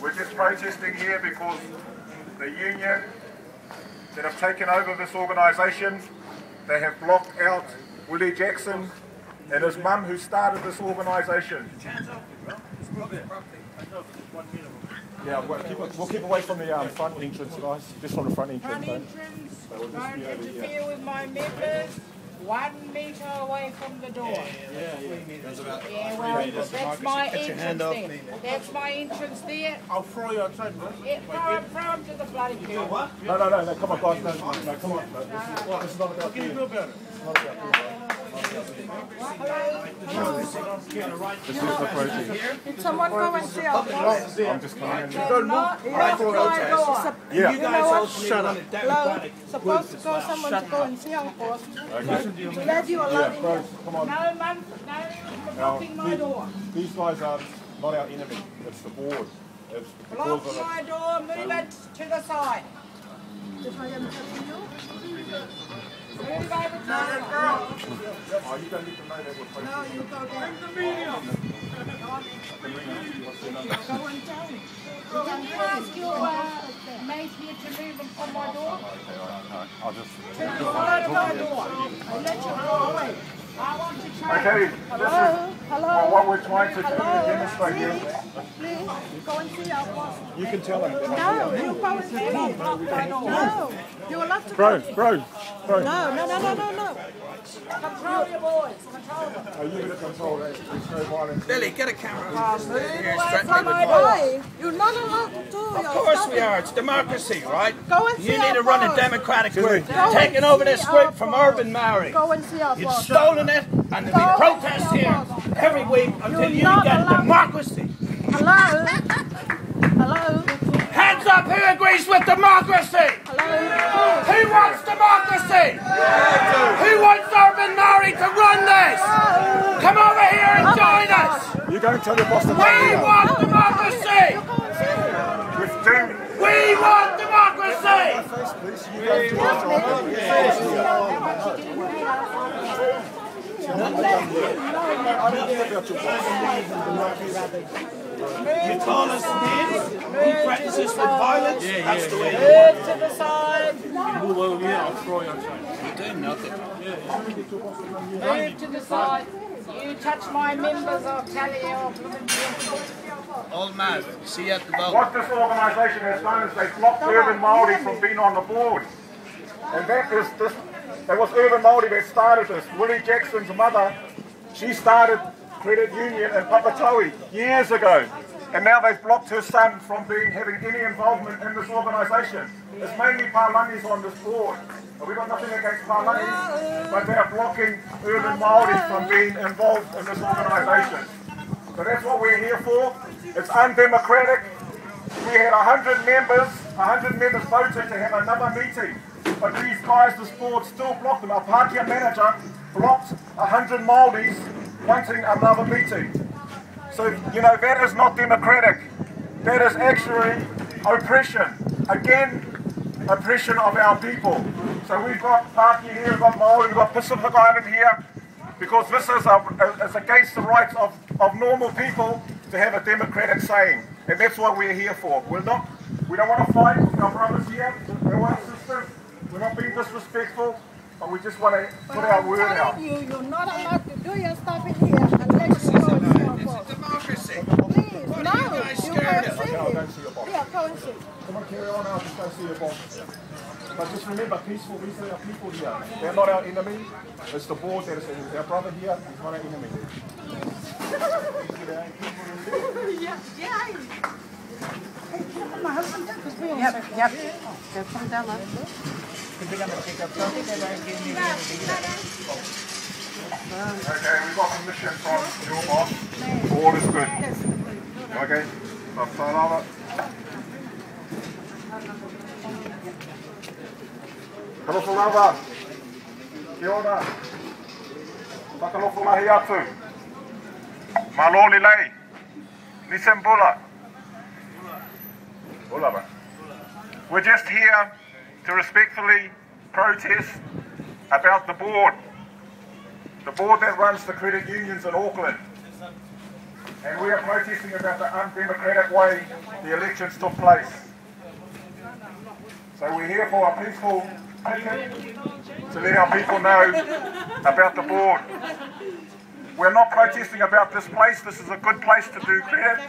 We're just protesting here because the union that have taken over this organisation, they have blocked out Willie Jackson and his mum who started this organisation. Yeah, we'll keep away from the front entrance, guys. Just from the front entrance. Front entrance, don't interfere with my members. 1 metre away from the door. Yeah, well, that's my entrance there. That's my entrance there. I'll throw you outside. Yeah, throw him to the bloody curb. No, come on, guys. No, come on. This is not about you. Feel about it. This is the protest. Did someone go and see our boss? I'm just coming in. Yeah. You guys all shut up. Hello? Supposed to go, someone to go and see our boss. Glad you allowed in here. Come on. No, Mum, no, you're blocking my door. These guys are not our enemy. It's the board. It's Block my door, move it to the side. If I am touching you? Move over to the side. Oh, you don't need to know that we're protesting. No, you go down. Go and tell him. Can you ask your mate here to move him from my door? I'll just... Follow to my door. I'll let you go away. I want to change. Okay, Hello? Hello? what we're trying to Hello? demonstrate here. Please, go and see our boss. You can tell them. No, you go and see him. No, you're allowed to Bro. No. Control your boys. Control them. Are you going to control that? There's no violence. Billy, get a camera. Move away threatening from with my violence. door. Why? You're not allowed to do Of course we are. It's democracy, right? Go and see You need our to run a boss. democratic way. Go Taking and over see this our script from boss. urban Maori. Go and see our You've boss. stolen it, and there'll be Go and protests see here our boss. every week until You're you not get allowed- democracy. Hello? Hello? Hands up, who agrees with democracy? Hello? Who wants democracy? Who wants urban Maori to run this? Come over here and join us. You go and tell your boss to We want democracy. With Doom. We want democracy. You go and I don't care about your boss. You told us he practices with violence. That's the way Move to the side. Move over here, I'll throw you outside. you do nothing. Move to the side. You touch my members, I'll tell you off. Old man, see you at the boat. What this organisation has done is they've blocked urban Maori from being on the board. And that was urban Maori that started this. Willie Jackson's mother, she started Credit Union in Papatoe years ago. And now they've blocked her son from having any involvement in this organisation. It's mainly Palangis on this board. We've got nothing against Palangis, but they're blocking urban Maori from being involved in this organisation. So that's what we're here for. It's undemocratic. We had 100 members voted to have another meeting. But these guys, this board still blocked them. Our Pākehā manager blocked 100 Māoris wanting another meeting. So, you know, that is not democratic. That is actually oppression. Again, oppression of our people. So we've got Pākehā here, we've got Māori, we've got Pacific Island here, because this is against the rights of normal people to have a democratic saying. And that's what we're here for. We don't want to fight our brothers here. We don't want assistance. We're not being disrespectful, but we just want to put our word out. You're not allowed to do your stuff in here unless you go and see our boss. Democracy. Please, no, you go and see Okay, I'll go him. and see your boss. Yeah, go and see. Come on, carry on, I'll just go see your boss. But just remember, peaceful, these are our people here. They're not our enemy. It's the board that is our brother here. He's not our enemy. My husband did, because we all said Yep. Go come down there. Okay, we've got permission from your boss. Board is good. Okay, I'll Kalofo lava. Kia ora. Pakalofo lahi atu. Maloli lei. Nisembula. Ulava. We're just here to respectfully protest about the board. the board that runs the credit unions in Auckland. And we are protesting about the undemocratic way the elections took place. So we're here for a peaceful picket to let our people know about the board. We're not protesting about this place. This is a good place to do credit.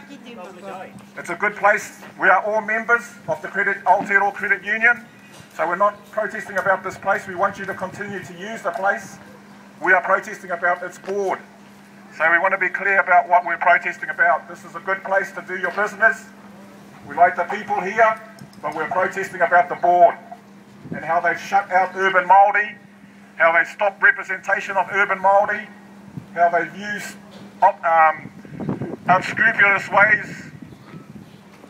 It's a good place. We are all members of the Aotearoa Credit Union. So we're not protesting about this place. We want you to continue to use the place. We are protesting about its board. So we want to be clear about what we're protesting about. This is a good place to do your business. We like the people here, but we're protesting about the board and how they've shut out urban Maori, how they've stopped representation of urban Maori, how they've used unscrupulous ways.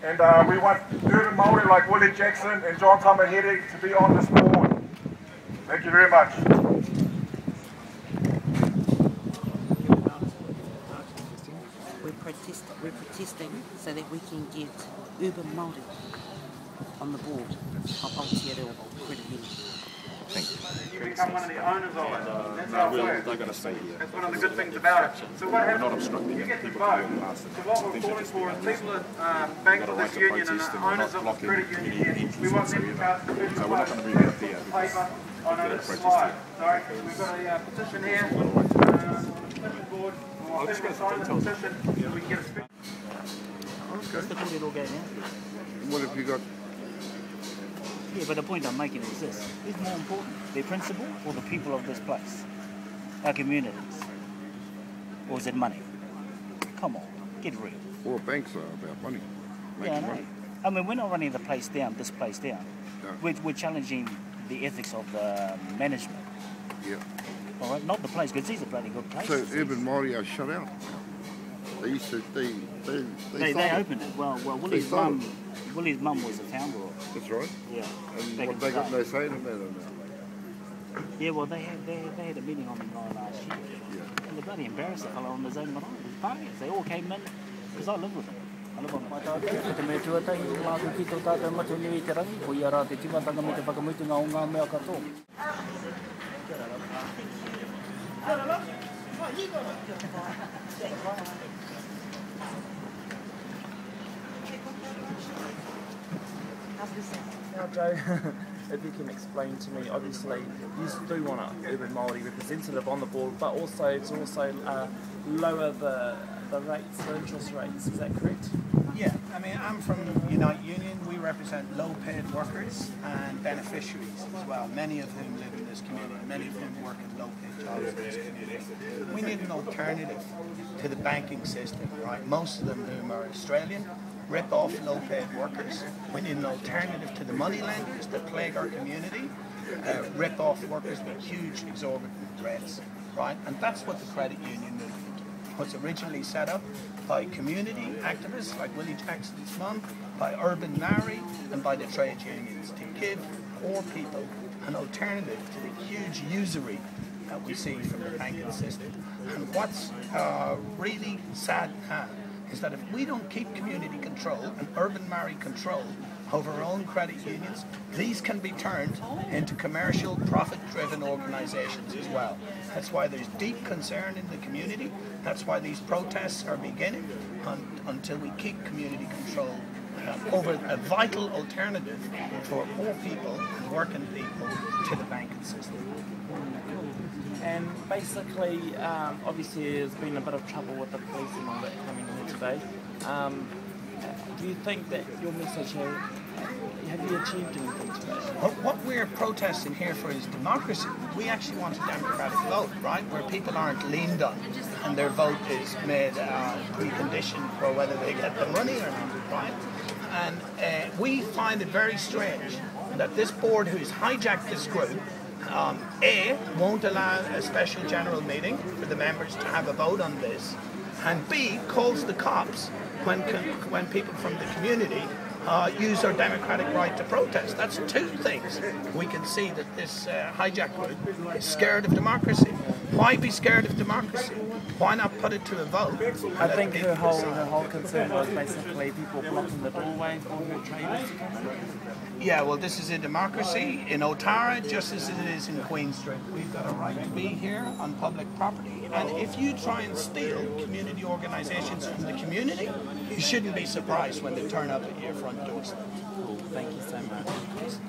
And we want urban Maori like Willie Jackson and John Tamahere to be on this board. Thank you very much. We're protesting so that we can get urban Maori on the board of Aotearoa Credit Union. Thank you. You become one of the owners of it. That's how it works. They're going to stay here. That's one of the good things about it. So what happens? We're not obstructing You get to people vote. to do past it. So what we're calling for is people that bank with this union and the owners of the credit union here, we want them to cast the So we're not going to move out there because paper on this slide. Sorry, we've got a petition here on the petition board. We'll have to sign the petition so we can get a speech. What have you got? Yeah, but the point I'm making is this. Is more important their principle or the people of this place? Our communities? Or is it money? Come on, get real. All banks are about money. Yeah, I know. I mean, we're not running this place down. No. We're challenging the ethics of the management. Yeah. All right, not the place, because these are bloody good places. So urban Maori are shut out. They used to, they opened it. Well, Willie's mum was the founder of it. That's right. Yeah. And what, they got no say in the matter now. Yeah, well, they had a meeting on last year. Yeah. And they bloody embarrassed the fellow on his own parties. They all came in, because I live with them. I live on my Now, Joe, if you can explain to me, obviously you do want an urban Māori representative on the board, but also to lower the rates, the interest rates. Is that correct? Yeah, I mean, I'm from Unite Union. We represent low-paid workers and beneficiaries as well, many of whom live in this community, many of whom work in low-paid jobs in this community. We need an alternative to the banking system, right? Most of them whom are Australian, rip off low-paid workers. We need an alternative to the money lenders that plague our community, rip off workers with huge exorbitant rates, right? And that's what the credit union movement was originally set up by community activists like Willie Jackson's mum, by urban Maori, and by the trade unions to give poor people an alternative to the huge usury that we see from the banking system. And what's really sad now is that if we don't keep community control and urban Maori control over our own credit unions, these can be turned into commercial, profit-driven organisations as well. That's why there's deep concern in the community. That's why these protests are beginning until we keep community control over a vital alternative for poor people and working people to the banking system. And basically, obviously there's been a bit of trouble with the police and all that coming here today. Do you think that your message have you achieved anything today? What we're protesting here for is democracy. We actually want a democratic vote, right? Where people aren't leaned on and their vote is made preconditioned for whether they get the money or not, right? And we find it very strange that this board who's hijacked this group A, won't allow a special general meeting for the members to have a vote on this, and B, calls the cops when people from the community use their democratic right to protest. That's two things. We can see that this hijack group is scared of democracy. Why be scared of democracy? Why not put it to a vote? I think her whole concern was basically people blocking the doorway for her traders to come in. Yeah, well, this is a democracy in Otara, just as it is in Queen Street. We've got a right to be here on public property, and if you try and steal community organisations from the community, you shouldn't be surprised when they turn up at your front doorstep. Thank you so much.